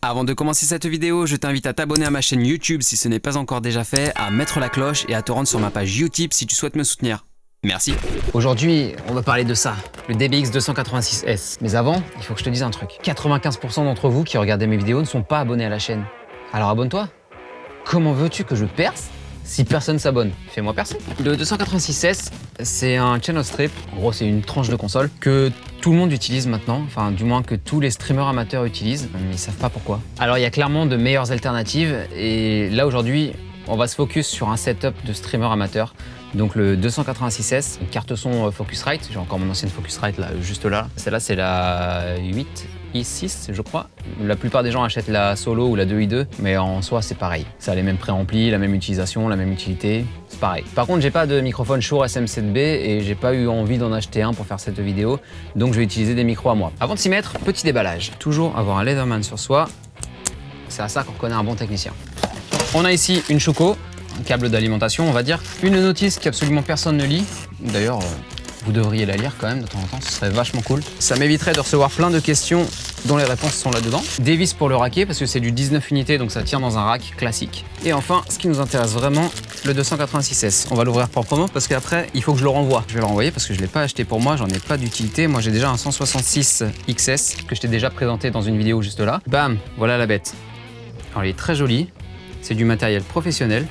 Avant de commencer cette vidéo, je t'invite à t'abonner à ma chaîne YouTube si ce n'est pas encore déjà fait, à mettre la cloche et à te rendre sur ma page Utip si tu souhaites me soutenir. Merci. Aujourd'hui, on va parler de ça, le DBX 286S. Mais avant, il faut que je te dise un truc. 95% d'entre vous qui regardez mes vidéos ne sont pas abonnés à la chaîne. Alors abonne-toi. Comment veux-tu que je perce si personne s'abonne? Fais-moi percer. Le 286S, c'est un channel strip. En gros, c'est une tranche de console que tout le monde utilise maintenant. Enfin, du moins que tous les streamers amateurs utilisent, mais ils savent pas pourquoi. Alors, il y a clairement de meilleures alternatives. Et là, aujourd'hui, on va se focus sur un setup de streamer amateur. Donc le 286S, une carte son Focusrite. J'ai encore mon ancienne Focusrite là, juste là. Celle-là, c'est la 8i6, je crois. La plupart des gens achètent la Solo ou la 2i2, mais en soi, c'est pareil. Ça a les mêmes préamplis, la même utilisation, la même utilité. C'est pareil. Par contre, j'ai pas de microphone Shure SM7B et j'ai pas eu envie d'en acheter un pour faire cette vidéo. Donc, je vais utiliser des micros à moi. Avant de s'y mettre, petit déballage. Toujours avoir un Leatherman sur soi. C'est à ça qu'on reconnaît un bon technicien. On a ici une Schuko, un câble d'alimentation, on va dire. Une notice qu'absolument personne ne lit. D'ailleurs, vous devriez la lire quand même de temps en temps, ce serait vachement cool. Ça m'éviterait de recevoir plein de questions dont les réponses sont là-dedans. Des vis pour le raquer parce que c'est du 19 unités, donc ça tient dans un rack classique. Et enfin, ce qui nous intéresse vraiment, le 286S. On va l'ouvrir proprement parce qu'après, il faut que je le renvoie. Je vais le renvoyer parce que je ne l'ai pas acheté pour moi, j'en ai pas d'utilité. Moi, j'ai déjà un 166 XS que je t'ai déjà présenté dans une vidéo juste là. Bam, voilà la bête. Alors, il est très joli. C'est du matériel professionnel.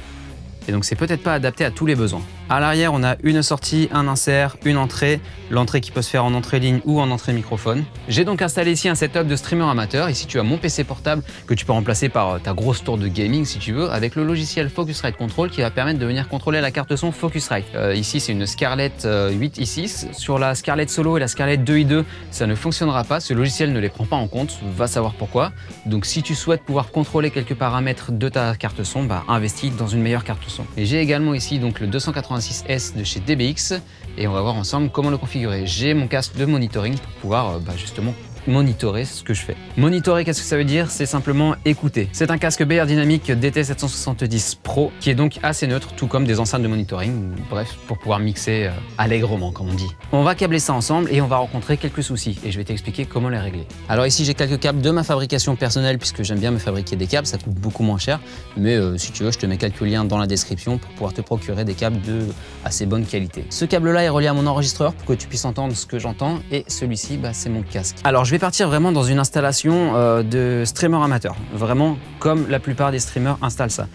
Et donc c'est peut-être pas adapté à tous les besoins. À l'arrière, on a une sortie, un insert, une entrée, l'entrée qui peut se faire en entrée ligne ou en entrée microphone. J'ai donc installé ici un setup de streamer amateur. Ici, tu as mon PC portable que tu peux remplacer par ta grosse tour de gaming si tu veux, avec le logiciel Focusrite Control qui va permettre de venir contrôler la carte son Focusrite. Ici, c'est une Scarlett 8i6. Sur la Scarlett Solo et la Scarlett 2i2, ça ne fonctionnera pas. Ce logiciel ne les prend pas en compte, va savoir pourquoi. Donc si tu souhaites pouvoir contrôler quelques paramètres de ta carte son, investis dans une meilleure carte son. Et j'ai également ici donc le 286S de chez DBX et on va voir ensemble comment le configurer. J'ai mon casque de monitoring pour pouvoir justement monitorer ce que je fais. Monitorer, qu'est-ce que ça veut dire? C'est simplement écouter. C'est un casque BR Dynamic DT770 Pro qui est donc assez neutre, tout comme des enceintes de monitoring, bref, pour pouvoir mixer allègrement, comme on dit. On va câbler ça ensemble et on va rencontrer quelques soucis et je vais t'expliquer comment les régler. Alors ici, j'ai quelques câbles de ma fabrication personnelle puisque j'aime bien me fabriquer des câbles, ça coûte beaucoup moins cher, mais si tu veux, je te mets quelques liens dans la description pour pouvoir te procurer des câbles de assez bonne qualité. Ce câble-là est relié à mon enregistreur pour que tu puisses entendre ce que j'entends et celui-ci, c'est mon casque. Alors, je vais partir vraiment dans une installation de streamer amateur, vraiment comme la plupart des streamers installent ça.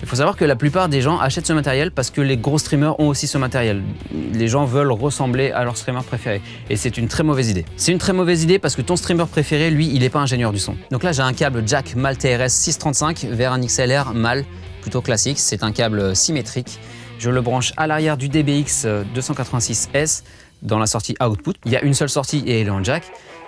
Il faut savoir que la plupart des gens achètent ce matériel parce que les gros streamers ont aussi ce matériel. Les gens veulent ressembler à leur streamer préféré et c'est une très mauvaise idée. C'est une très mauvaise idée parce que ton streamer préféré, lui, il n'est pas ingénieur du son. Donc là, j'ai un câble jack MAL TRS 635 vers un XLR MAL plutôt classique. C'est un câble symétrique. Je le branche à l'arrière du DBX 286S dans la sortie output. Il y a une seule sortie et elle est en jack.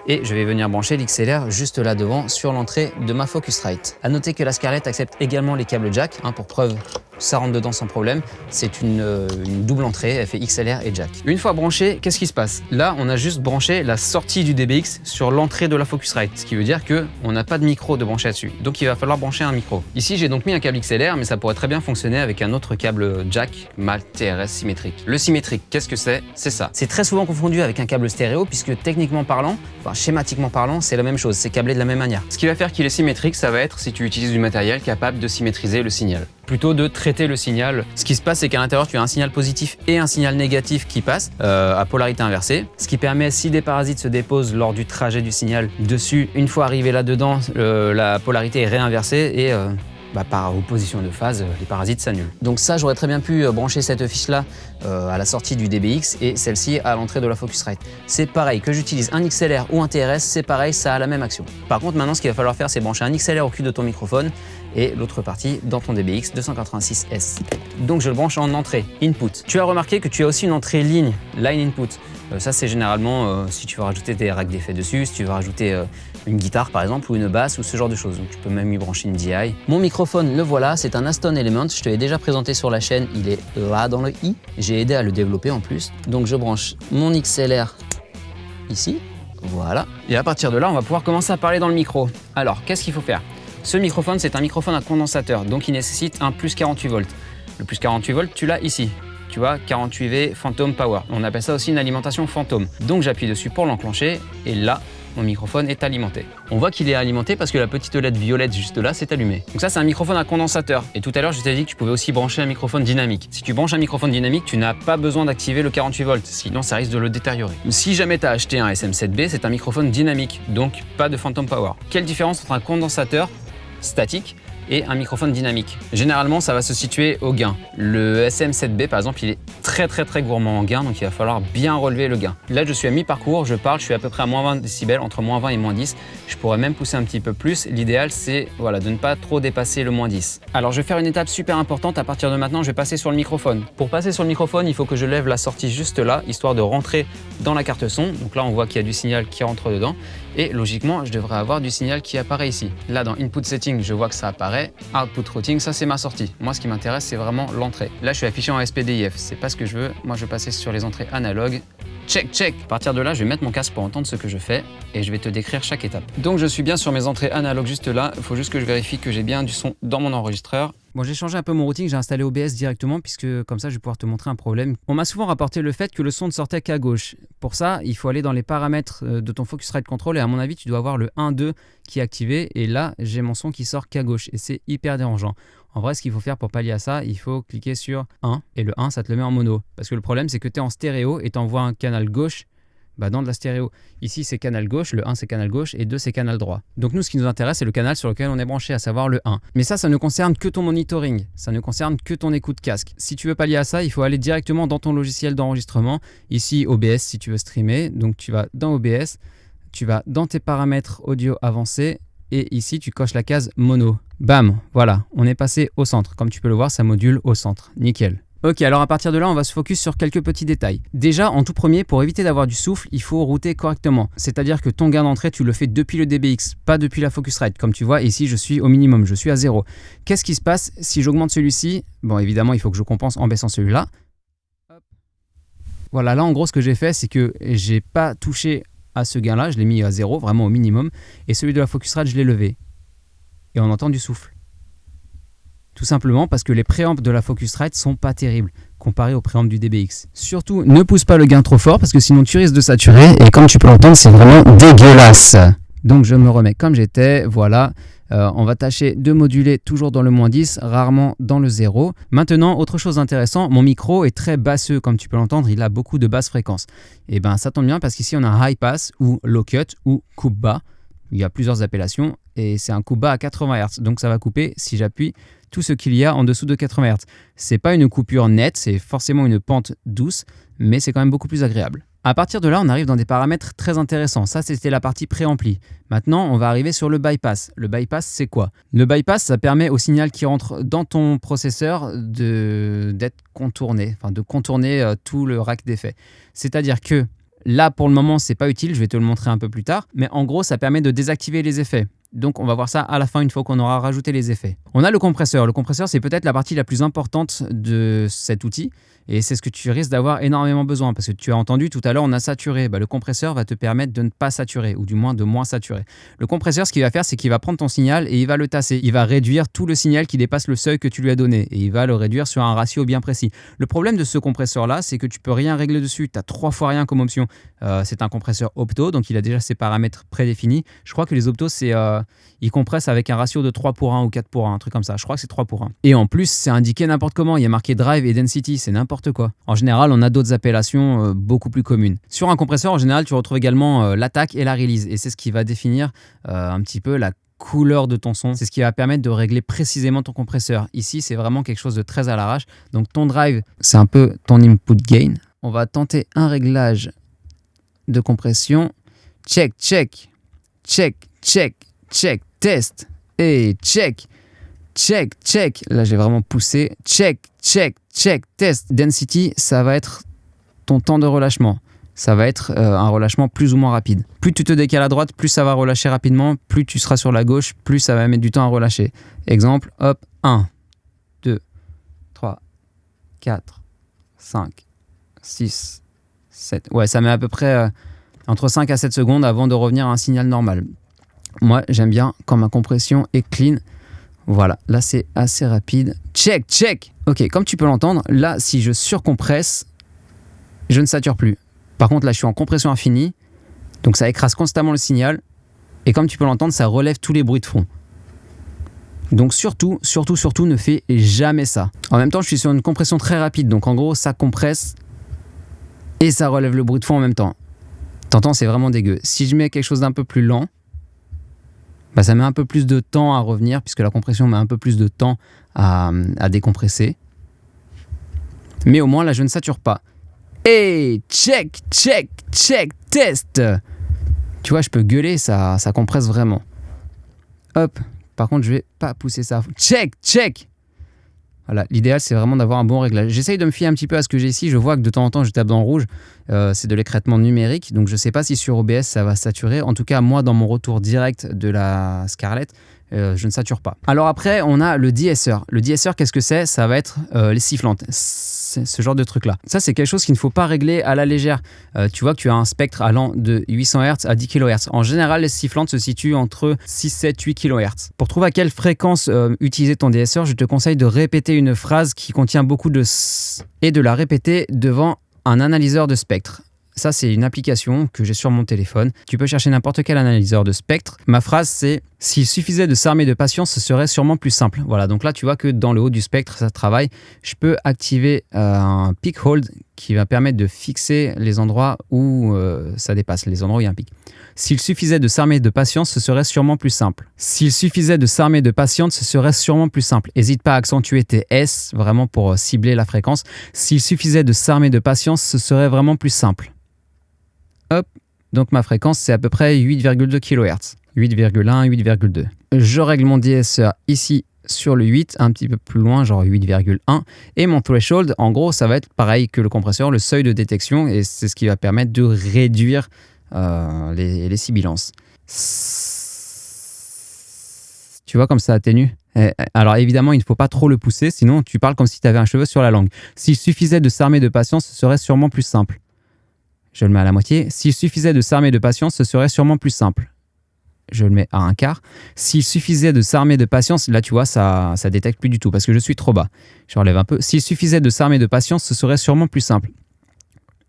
Et je vais venir brancher l'XLR juste là devant sur l'entrée de ma Focusrite. À noter que la Scarlett accepte également les câbles jack, pour preuve, ça rentre dedans sans problème. C'est une double entrée, elle fait XLR et jack. Une fois branché, qu'est-ce qui se passe? Là, on a juste branché la sortie du DBX sur l'entrée de la Focusrite, ce qui veut dire qu'on n'a pas de micro de brancher là-dessus. Donc il va falloir brancher un micro. Ici, j'ai donc mis un câble XLR, mais ça pourrait très bien fonctionner avec un autre câble jack MAL TRS symétrique. Le symétrique, qu'est-ce que c'est? C'est ça. C'est très souvent confondu avec un câble stéréo, puisque techniquement parlant, schématiquement parlant, c'est la même chose, c'est câblé de la même manière. Ce qui va faire qu'il est symétrique, ça va être si tu utilises du matériel capable de symétriser le signal. Plutôt de traiter le signal. Ce qui se passe, c'est qu'à l'intérieur, tu as un signal positif et un signal négatif qui passent à polarité inversée. Ce qui permet, si des parasites se déposent lors du trajet du signal dessus, une fois arrivé là-dedans, la polarité est réinversée et par opposition de phase, les parasites s'annulent. Donc ça, j'aurais très bien pu brancher cette fiche-là à la sortie du DBX et celle-ci à l'entrée de la Focusrite. C'est pareil, que j'utilise un XLR ou un TRS, c'est pareil, ça a la même action. Par contre, maintenant, ce qu'il va falloir faire, c'est brancher un XLR au cul de ton microphone et l'autre partie dans ton DBX 286S. Donc je le branche en entrée, input. Tu as remarqué que tu as aussi une entrée ligne, line input. Ça, c'est généralement si tu veux rajouter des racks d'effets dessus, si tu veux rajouter une guitare par exemple ou une basse ou ce genre de choses. Donc tu peux même y brancher une DI. Mon microphone, le voilà, c'est un Aston Element. Je te l'ai déjà présenté sur la chaîne, il est là dans le i. J'ai aidé à le développer en plus. Donc je branche mon XLR ici, voilà. Et à partir de là, on va pouvoir commencer à parler dans le micro. Alors, qu'est-ce qu'il faut faire? Ce microphone, c'est un microphone à condensateur, donc il nécessite un plus 48 volts. Le plus 48 volts, tu l'as ici. Tu vois, 48V Phantom Power. On appelle ça aussi une alimentation fantôme. Donc j'appuie dessus pour l'enclencher et là, mon microphone est alimenté. On voit qu'il est alimenté parce que la petite LED violette juste là s'est allumée. Donc ça, c'est un microphone à condensateur. Et tout à l'heure, je t'ai dit que tu pouvais aussi brancher un microphone dynamique. Si tu branches un microphone dynamique, tu n'as pas besoin d'activer le 48 volts, sinon ça risque de le détériorer. Si jamais tu as acheté un SM7B, c'est un microphone dynamique, donc pas de phantom power. Quelle différence entre un condensateur statique et un microphone dynamique? Généralement, ça va se situer au gain. Le SM7B, par exemple, il est très gourmand en gain, donc il va falloir bien relever le gain. Là, je suis à mi-parcours, je suis à peu près à moins 20 décibels, entre moins 20 et moins 10. Je pourrais même pousser un petit peu plus. L'idéal, c'est voilà, de ne pas trop dépasser le moins 10. Alors, je vais faire une étape super importante. À partir de maintenant, je vais passer sur le microphone. Pour passer sur le microphone, il faut que je lève la sortie juste là, histoire de rentrer dans la carte son. Donc là, on voit qu'il y a du signal qui rentre dedans. Et logiquement, je devrais avoir du signal qui apparaît ici. Là, dans Input Setting, je vois que ça apparaît. Output Routing, ça c'est ma sortie. Moi, ce qui m'intéresse, c'est vraiment l'entrée. Là, je suis affiché en SPDIF. C'est pas ce que je veux. Moi, je vais passer sur les entrées analogues. Check. À partir de là, je vais mettre mon casque pour entendre ce que je fais et je vais te décrire chaque étape. Donc, je suis bien sur mes entrées analogues juste là. Il faut juste que je vérifie que j'ai bien du son dans mon enregistreur. Bon, j'ai changé un peu mon routing, j'ai installé OBS directement puisque comme ça je vais pouvoir te montrer un problème. On m'a souvent rapporté le fait que le son ne sortait qu'à gauche. Pour ça, il faut aller dans les paramètres de ton Focusrite Control et à mon avis, tu dois avoir le 1-2 qui est activé et là, j'ai mon son qui sort qu'à gauche et c'est hyper dérangeant. En vrai, ce qu'il faut faire pour pallier à ça, il faut cliquer sur 1 et le 1, ça te le met en mono. Parce que le problème, c'est que tu es en stéréo et tu envoies un canal gauche dans de la stéréo. Ici, c'est canal gauche, le 1 c'est canal gauche et 2 c'est canal droit. Donc nous, ce qui nous intéresse, c'est le canal sur lequel on est branché, à savoir le 1. Mais ça ne concerne que ton monitoring, ça ne concerne que ton écoute casque. Si tu veux pallier à ça, il faut aller directement dans ton logiciel d'enregistrement. Ici, OBS si tu veux streamer. Donc tu vas dans OBS, tu vas dans tes paramètres audio avancés et ici, tu coches la case mono. Bam, voilà, on est passé au centre. Comme tu peux le voir, ça module au centre. Nickel. Ok, alors à partir de là, on va se focus sur quelques petits détails. Déjà, en tout premier, pour éviter d'avoir du souffle, il faut router correctement. C'est-à-dire que ton gain d'entrée, tu le fais depuis le DBX, pas depuis la Focusrite. Comme tu vois, ici, je suis au minimum, je suis à 0. Qu'est-ce qui se passe si j'augmente celui-ci? Bon, évidemment, il faut que je compense en baissant celui-là. Voilà, là, en gros, ce que j'ai fait, c'est que j'ai pas touché à ce gain-là, je l'ai mis à 0, vraiment au minimum. Et celui de la Focusrite, je l'ai levé. Et on entend du souffle. Tout simplement parce que les préamps de la Focusrite sont pas terribles comparés aux préamps du DBX. Surtout, ne pousse pas le gain trop fort parce que sinon tu risques de saturer et comme tu peux l'entendre, c'est vraiment dégueulasse. Donc je me remets comme j'étais, voilà. On va tâcher de moduler toujours dans le moins 10, rarement dans le 0. Maintenant, autre chose intéressante, mon micro est très basseux, comme tu peux l'entendre, il a beaucoup de basses fréquences. Et ben ça tombe bien parce qu'ici on a un high pass ou low cut ou coupe bas. Il y a plusieurs appellations et c'est un coupe bas à 80 Hz. Donc ça va couper si j'appuie tout ce qu'il y a en dessous de 80 Hz. C'est pas une coupure nette, c'est forcément une pente douce, mais c'est quand même beaucoup plus agréable. À partir de là, on arrive dans des paramètres très intéressants. Ça, c'était la partie préampli. Maintenant, on va arriver sur le bypass. Le bypass, c'est quoi? Le bypass, ça permet au signal qui rentre dans ton processeur d'être contourné, enfin de contourner tout le rack d'effets. C'est-à-dire que là, pour le moment, c'est pas utile. Je vais te le montrer un peu plus tard. Mais en gros, ça permet de désactiver les effets. Donc, on va voir ça à la fin, une fois qu'on aura rajouté les effets. On a le compresseur. Le compresseur, c'est peut-être la partie la plus importante de cet outil. Et c'est ce que tu risques d'avoir énormément besoin. Parce que tu as entendu tout à l'heure, on a saturé. Le compresseur va te permettre de ne pas saturer, ou du moins de moins saturer. Le compresseur, ce qu'il va faire, c'est qu'il va prendre ton signal et il va le tasser. Il va réduire tout le signal qui dépasse le seuil que tu lui as donné. Et il va le réduire sur un ratio bien précis. Le problème de ce compresseur-là, c'est que tu peux rien régler dessus. Tu as 3 fois rien comme option. C'est un compresseur opto, donc il a déjà ses paramètres prédéfinis. Je crois que les optos, c'est... ils compressent avec un ratio de 3:1 ou 4:1, un truc comme ça. Je crois que c'est 3:1. Et en plus, c'est indiqué n'importe comment. Il y a marqué drive et density, c'est n'importe quoi. En général, on a d'autres appellations beaucoup plus communes. Sur un compresseur, en général, tu retrouves également l'attaque et la release. Et c'est ce qui va définir un petit peu la couleur de ton son. C'est ce qui va permettre de régler précisément ton compresseur. Ici, c'est vraiment quelque chose de très à l'arrache. Donc ton drive, c'est un peu ton input gain. On va tenter un réglage de compression. Check, check, check, check, check. Test et check, check, check. Là, j'ai vraiment poussé. Check, check, check, test. Density, ça va être ton temps de relâchement. Ça va être un relâchement plus ou moins rapide. Plus tu te décales à droite, plus ça va relâcher rapidement. Plus tu seras sur la gauche, plus ça va mettre du temps à relâcher. Exemple, hop, 1, 2, 3, 4, 5, 6, 7. Ouais, ça met à peu près entre 5 à 7 secondes avant de revenir à un signal normal. Moi, j'aime bien quand ma compression est clean. Voilà, là, c'est assez rapide. Check, check. Ok, comme tu peux l'entendre, là, si je surcompresse, je ne sature plus. Par contre, là, je suis en compression infinie. Donc ça écrase constamment le signal. Et comme tu peux l'entendre, ça relève tous les bruits de fond. Donc surtout, ne fais jamais ça. En même temps, je suis sur une compression très rapide. Donc en gros, ça compresse et ça relève le bruit de fond en même temps. T'entends, c'est vraiment dégueu. Si je mets quelque chose d'un peu plus lent, bah ça met un peu plus de temps à revenir puisque la compression met un peu plus de temps à décompresser. Mais au moins, là, je ne sature pas. Et check, test. Tu vois, je peux gueuler, ça compresse vraiment. Hop. Par contre, je vais pas pousser ça. Check. Voilà, l'idéal, c'est vraiment d'avoir un bon réglage. J'essaye de me fier un petit peu à ce que j'ai ici. Je vois que de temps en temps, je tape dans le rouge. C'est de l'écrêtement numérique. Donc, je sais pas si sur OBS, ça va saturer. En tout cas, moi, dans mon retour direct de la Scarlett, je ne sature pas. Alors après, on a le DSR. Le DSR, qu'est-ce que c'est? Ça va être les sifflantes. Ce genre de truc-là. Ça, c'est quelque chose qu'il ne faut pas régler à la légère. Tu vois que tu as un spectre allant de 800 Hz à 10 kHz. En général, les sifflantes se situent entre 6, 7, 8 kHz. Pour trouver à quelle fréquence utiliser ton DSR, je te conseille de répéter une phrase qui contient beaucoup de s et de la répéter devant un analyseur de spectre. Ça, c'est une application que j'ai sur mon téléphone. Tu peux chercher n'importe quel analyseur de spectre. Ma phrase, c'est « S'il suffisait de s'armer de patience, ce serait sûrement plus simple. » Voilà, donc là, tu vois que dans le haut du spectre, ça travaille. Je peux activer un peak hold qui va permettre de fixer les endroits où ça dépasse, les endroits où il y a un pic. S'il suffisait de s'armer de patience, ce serait sûrement plus simple. S'il suffisait de s'armer de patience, ce serait sûrement plus simple. N'hésite pas à accentuer tes S, vraiment pour cibler la fréquence. S'il suffisait de s'armer de patience, ce serait vraiment plus simple. Hop, donc ma fréquence, c'est à peu près 8,2 kHz. 8,1, 8,2. Je règle mon DSR ici sur le 8, un petit peu plus loin, genre 8,1. Et mon threshold, en gros, ça va être pareil que le compresseur, le seuil de détection, et c'est ce qui va permettre de réduire les sibilances. Tu vois comme ça atténue. Alors évidemment, il ne faut pas trop le pousser, sinon tu parles comme si tu avais un cheveu sur la langue. S'il suffisait de s'armer de patience, ce serait sûrement plus simple. Je le mets à la moitié. S'il suffisait de s'armer de patience, ce serait sûrement plus simple. Je le mets à un quart. S'il suffisait de s'armer de patience, là tu vois, ça détecte plus du tout parce que je suis trop bas. Je relève un peu. S'il suffisait de s'armer de patience, ce serait sûrement plus simple.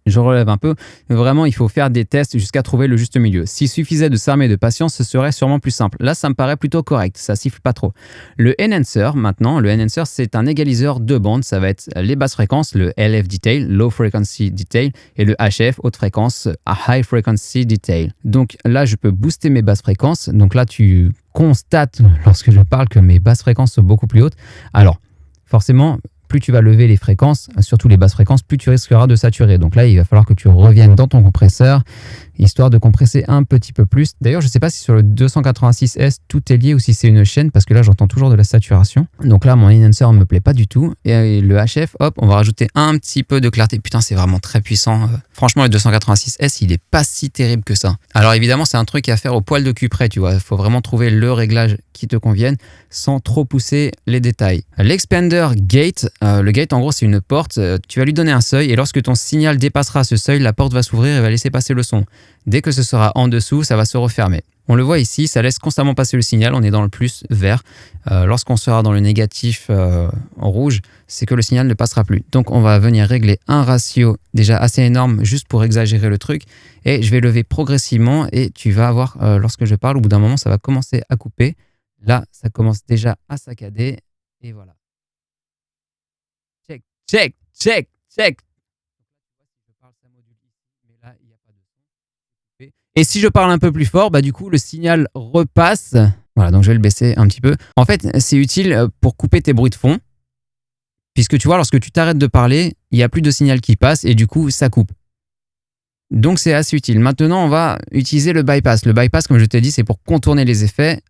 Je relève un peu. Vraiment, il faut faire des tests jusqu'à trouver le juste milieu. S'il suffisait de s'armer de patience, ce serait sûrement plus simple. Là, ça me paraît plutôt correct. Ça siffle pas trop. Le enhancer, maintenant, le enhancer, c'est un égaliseur de bandes. Ça va être les basses fréquences, le LF Detail, Low Frequency Detail, et le HF, haute fréquence, High Frequency Detail. Donc là, je peux booster mes basses fréquences. Donc là, tu constates, lorsque je parle, que mes basses fréquences sont beaucoup plus hautes. Alors, forcément, plus tu vas lever les fréquences, surtout les basses fréquences, plus tu risqueras de saturer. Donc là, il va falloir que tu reviennes dans ton compresseur, histoire de compresser un petit peu plus. D'ailleurs, je ne sais pas si sur le 286S, tout est lié ou si c'est une chaîne, parce que là, j'entends toujours de la saturation. Donc là, mon enhancer ne me plaît pas du tout. Et le HF, hop, on va rajouter un petit peu de clarté. Putain, c'est vraiment très puissant. Franchement, le 286S, il n'est pas si terrible que ça. Alors évidemment, c'est un truc à faire au poil de cul près, tu vois. Il faut vraiment trouver le réglage qui te convienne sans trop pousser les détails. L'expander gate, le gate, en gros, c'est une porte. Tu vas lui donner un seuil et lorsque ton signal dépassera ce seuil, la porte va s'ouvrir et va laisser passer le son. Dès que ce sera en dessous, ça va se refermer. On le voit ici, ça laisse constamment passer le signal. On est dans le plus vert. Lorsqu'on sera dans le négatif en rouge, c'est que le signal ne passera plus. Donc, on va venir régler un ratio déjà assez énorme juste pour exagérer le truc. Et je vais lever progressivement et tu vas avoir, lorsque je parle, au bout d'un moment, ça va commencer à couper. Là, ça commence déjà à saccader. Et voilà. Check, check, check, check. Et si je parle un peu plus fort, bah du coup, le signal repasse. Voilà, donc je vais le baisser un petit peu. En fait, c'est utile pour couper tes bruits de fond. Puisque tu vois, lorsque tu t'arrêtes de parler, il n'y a plus de signal qui passe et du coup, ça coupe. Donc, c'est assez utile. Maintenant, on va utiliser le bypass. Le bypass, comme je t'ai dit, c'est pour contourner les effets.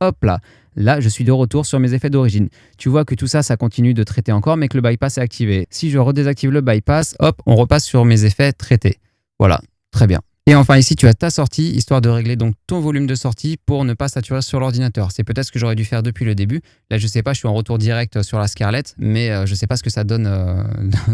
Hop là. Là, je suis de retour sur mes effets d'origine. Tu vois que tout ça, ça continue de traiter encore, mais que le bypass est activé. Si je redésactive le bypass, hop, on repasse sur mes effets traités. Voilà, très bien. Et enfin ici, tu as ta sortie, histoire de régler donc ton volume de sortie pour ne pas saturer sur l'ordinateur. C'est peut-être ce que j'aurais dû faire depuis le début. Là, je sais pas, je suis en retour direct sur la Scarlett, mais je sais pas ce que ça donne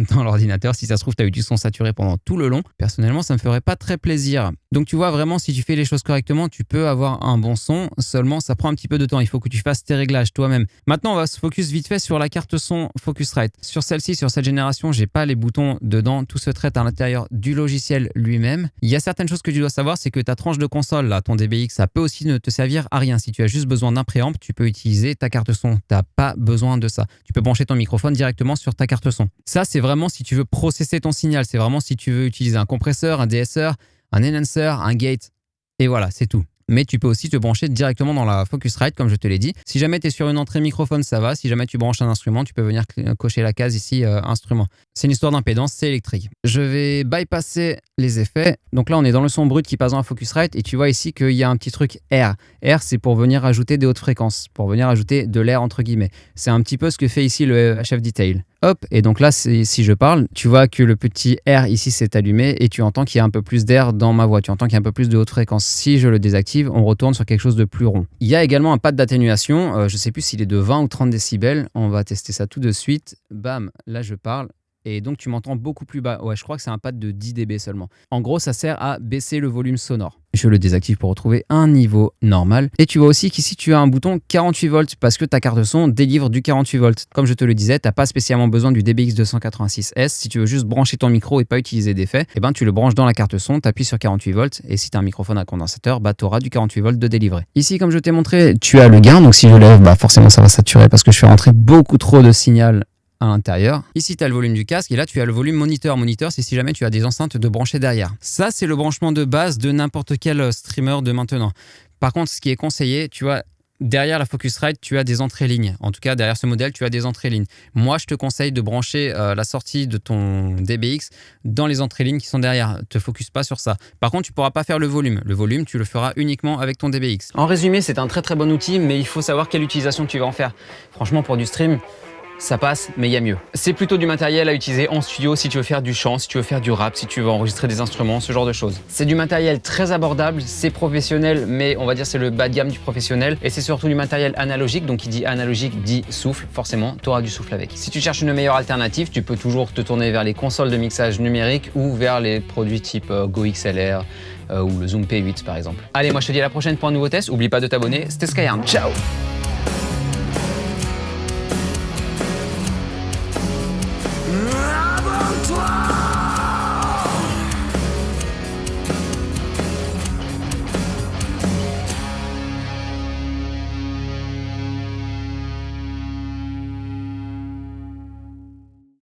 dans l'ordinateur. Si ça se trouve, tu as eu du son saturé pendant tout le long. Personnellement, ça me ferait pas très plaisir. Donc tu vois, vraiment, si tu fais les choses correctement, tu peux avoir un bon son. Seulement, ça prend un petit peu de temps. Il faut que tu fasses tes réglages toi-même. Maintenant, on va se focus vite fait sur la carte son Focusrite. Sur celle-ci, sur cette génération, j'ai pas les boutons dedans. Tout se traite à l'intérieur du logiciel lui-même. Il y a certaines prochaine chose que tu dois savoir, c'est que ta tranche de console, là, ton DBX, ça peut aussi ne te servir à rien. Si tu as juste besoin d'un préamp, tu peux utiliser ta carte son. Tu n'as pas besoin de ça. Tu peux brancher ton microphone directement sur ta carte son. Ça, c'est vraiment si tu veux processer ton signal. C'est vraiment si tu veux utiliser un compresseur, un DSR, un enhancer, un gate. Et voilà, c'est tout. Mais tu peux aussi te brancher directement dans la Focusrite, comme je te l'ai dit. Si jamais tu es sur une entrée microphone, ça va. Si jamais tu branches un instrument, tu peux venir cocher la case ici, instrument. C'est une histoire d'impédance, c'est électrique. Je vais bypasser les effets. Donc là, on est dans le son brut qui passe dans la Focusrite et tu vois ici qu'il y a un petit truc R. R, c'est pour venir ajouter des hautes fréquences, pour venir ajouter de l'air entre guillemets. C'est un petit peu ce que fait ici le HF Detail. Hop, et donc là, si je parle, tu vois que le petit R ici s'est allumé et tu entends qu'il y a un peu plus d'air dans ma voix. Tu entends qu'il y a un peu plus de haute fréquence. Si je le désactive, on retourne sur quelque chose de plus rond. Il y a également un pad d'atténuation. Je ne sais plus s'il est de 20 ou 30 décibels. On va tester ça tout de suite. Bam, là je parle. Et donc tu m'entends beaucoup plus bas. Ouais, je crois que c'est un pad de 10 dB seulement. En gros, ça sert à baisser le volume sonore. Je le désactive pour retrouver un niveau normal. Et tu vois aussi qu'ici, tu as un bouton 48 volts parce que ta carte son délivre du 48 volts. Comme je te le disais, tu n'as pas spécialement besoin du DBX 286S. Si tu veux juste brancher ton micro et pas utiliser d'effet, eh ben, tu le branches dans la carte son, tu appuies sur 48 volts. Et si tu as un microphone à condensateur, bah, tu auras du 48 volts de délivré. Ici, comme je t'ai montré, tu as le gain. Donc si je lève, bah, forcément, ça va saturer parce que je fais rentrer beaucoup trop de signal à l'intérieur. Ici, tu as le volume du casque et là, tu as le volume moniteur. Moniteur, c'est si jamais tu as des enceintes de brancher derrière. Ça, c'est le branchement de base de n'importe quel streamer de maintenant. Par contre, ce qui est conseillé, tu vois, derrière la Focusrite, tu as des entrées lignes. En tout cas, derrière ce modèle, tu as des entrées lignes. Moi, je te conseille de brancher la sortie de ton DBX dans les entrées lignes qui sont derrière. Ne te focus pas sur ça. Par contre, tu ne pourras pas faire le volume. Le volume, tu le feras uniquement avec ton DBX. En résumé, c'est un très très bon outil, mais il faut savoir quelle utilisation tu vas en faire. Franchement, pour du stream, ça passe, mais il y a mieux. C'est plutôt du matériel à utiliser en studio si tu veux faire du chant, si tu veux faire du rap, si tu veux enregistrer des instruments, ce genre de choses. C'est du matériel très abordable, c'est professionnel, mais on va dire c'est le bas de gamme du professionnel. Et c'est surtout du matériel analogique, donc qui dit analogique dit souffle, forcément, tu auras du souffle avec. Si tu cherches une meilleure alternative, tu peux toujours te tourner vers les consoles de mixage numérique ou vers les produits type Go XLR ou le Zoom P8 par exemple. Allez, moi je te dis à la prochaine pour un nouveau test. Oublie pas de t'abonner, c'était Skyarm, ciao!